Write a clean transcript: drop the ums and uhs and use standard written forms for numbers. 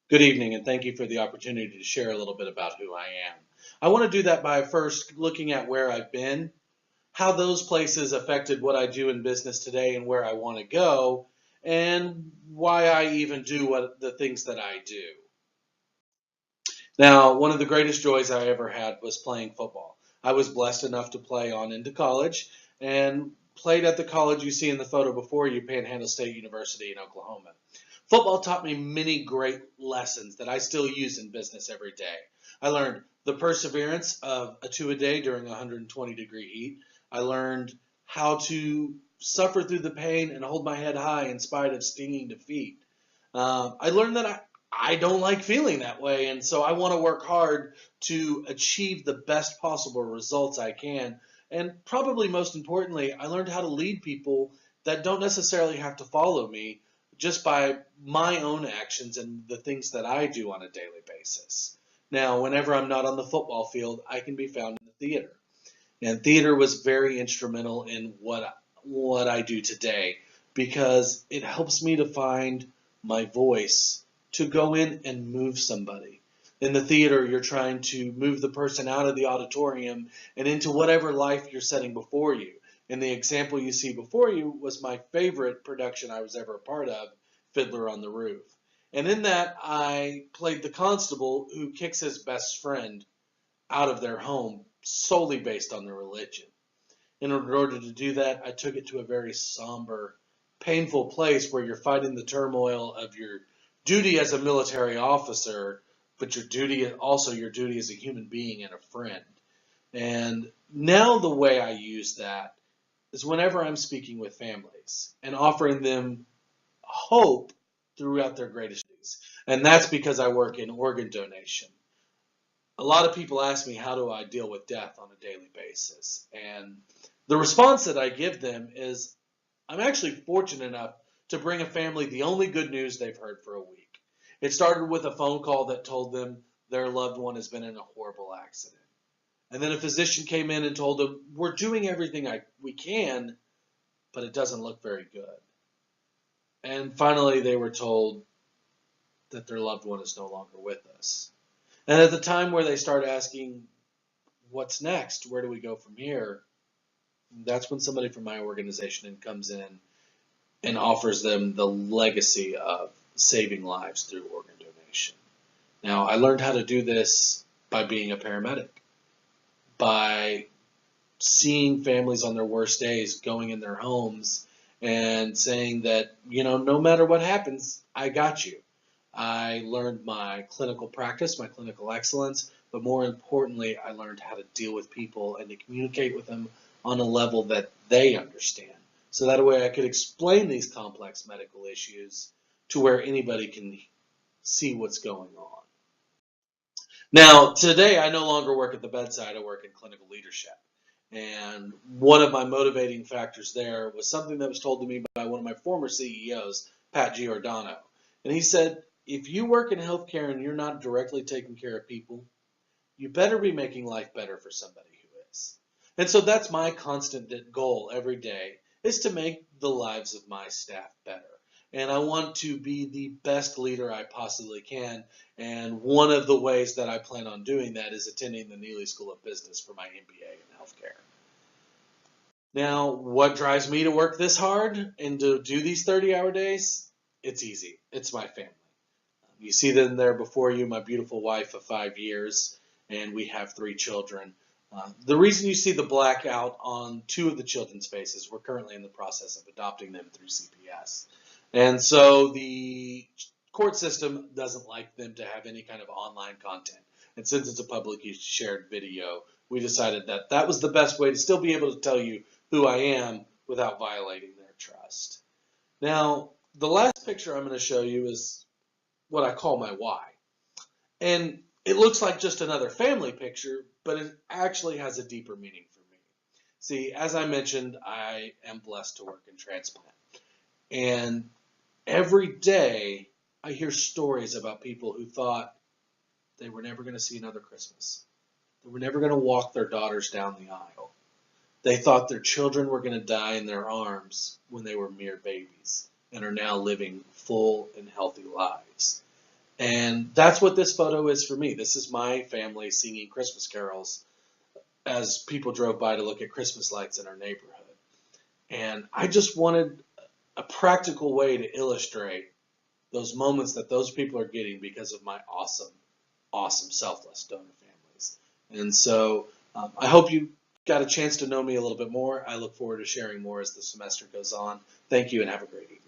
Good evening, and thank you for the opportunity to share a little bit about who I am. I want to do that by first looking at where I've been, how those places affected what I do in business today and where I want to go, and why I even do what the things that I do. Now, one of the greatest joys I ever had was playing football. I was blessed enough to play on into college and played at the college you see in the photo before you, Panhandle State University in Oklahoma. Football taught me many great lessons that I still use in business every day. I learned the perseverance of a two a day during 120-degree heat. I learned how to suffer through the pain and hold my head high in spite of stinging defeat. I learned that I don't like feeling that way, and so I want to work hard to achieve the best possible results I can. And probably most importantly, I learned how to lead people that don't necessarily have to follow me just by my own actions and the things that I do on a daily basis. Now, whenever I'm not on the football field, I can be found in the theater. And theater was very instrumental in what I do today because it helps me to find my voice to go in and move somebody. In the theater, you're trying to move the person out of the auditorium and into whatever life you're setting before you. And the example you see before you was my favorite production I was ever a part of, Fiddler on the Roof. And in that, I played the constable who kicks his best friend out of their home solely based on their religion. In order to do that, I took it to a very somber, painful place where you're fighting the turmoil of your duty as a military officer, but your duty as a human being and a friend. And now the way I use that is whenever I'm speaking with families and offering them hope throughout their greatest days. And that's because I work in organ donation. A lot of people ask me, how do I deal with death on a daily basis? And the response that I give them is, I'm actually fortunate enough to bring a family the only good news they've heard for a week. It started with a phone call that told them their loved one has been in a horrible accident. And then a physician came in and told them, we're doing everything we can, but it doesn't look very good. And finally, they were told that their loved one is no longer with us. And at the time where they start asking, what's next? Where do we go from here? That's when somebody from my organization comes in and offers them the legacy of saving lives through organ donation. Now, I learned how to do this by being a paramedic, by seeing families on their worst days going in their homes and saying that, no matter what happens, I got you. I learned my clinical practice, my clinical excellence, but more importantly, I learned how to deal with people and to communicate with them on a level that they understand. So that way I could explain these complex medical issues to where anybody can see what's going on. Now, today I no longer work at the bedside, I work in clinical leadership. And one of my motivating factors there was something that was told to me by one of my former CEOs, Pat Giordano. And he said, if you work in healthcare and you're not directly taking care of people, you better be making life better for somebody who is. And so that's my constant goal every day, is to make the lives of my staff better. And I want to be the best leader I possibly can. And one of the ways that I plan on doing that is attending the Neely School of Business for my MBA in healthcare. Now, what drives me to work this hard and to do these 30-hour days? It's easy. It's my family. You see them there before you, my beautiful wife of 5 years, and we have 3 children. The reason you see the blackout on 2 of the children's faces, we're currently in the process of adopting them through CPS. And so the court system doesn't like them to have any kind of online content. And since it's a publicly shared video, we decided that that was the best way to still be able to tell you who I am without violating their trust. Now, the last picture I'm going to show you is what I call my why. And it looks like just another family picture, but it actually has a deeper meaning for me. See, as I mentioned, I am blessed to work in transplant. And every day I hear stories about people who thought they were never going to see another Christmas. They were never going to walk their daughters down the aisle. They thought their children were going to die in their arms when they were mere babies and are now living full and healthy lives. And that's what this photo is for me. This is my family singing Christmas carols as people drove by to look at Christmas lights in our neighborhood. And I just wanted a practical way to illustrate those moments that those people are getting because of my awesome, awesome, selfless donor families. And so I hope you got a chance to know me a little bit more. I look forward to sharing more as the semester goes on. Thank you and have a great evening.